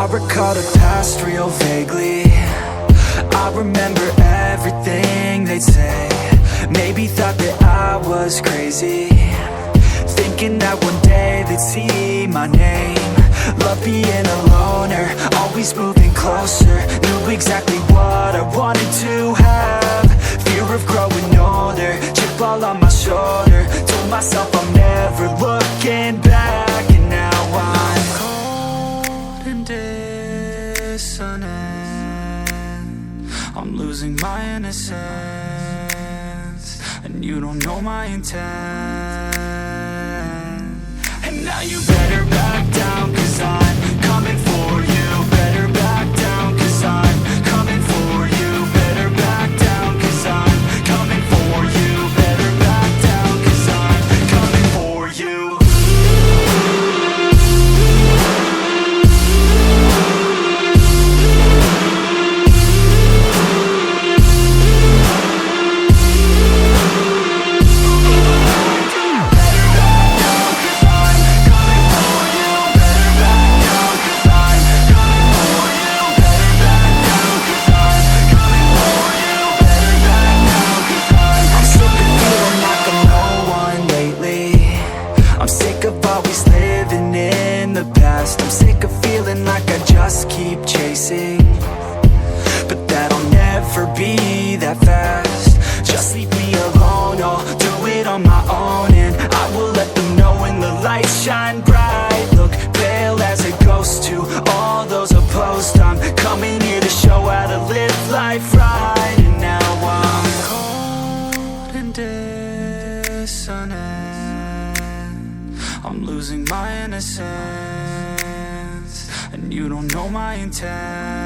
I recall the past real vaguely. I remember everything they'd say. Maybe thought that I was crazy, thinking that one day they'd see my name. Love being a loner, always moving closer. Knew exactly what I wanted to have. Fear of growing older, chip all on my shoulder. Told myself I'm never looking back. And now I'm cold and dissonant. I'm losing my innocence, and you don't know my intent. And now you better back down, 'cause I'm coming for you. Better back down, 'cause I'm coming for you. Better back down, 'cause I'm coming for you. Better back down, 'cause I'm coming for you. I'm sick of feeling like I just keep chasing, but that'll never be that fast. Just leave me alone, I'll do it on my own. And I will let them know when the lights shine bright. Look pale as a ghost to all those opposed. I'm coming here to show how to live life right. And now I'm cold and dissonant. I'm losing my innocence, and you don't know my intent.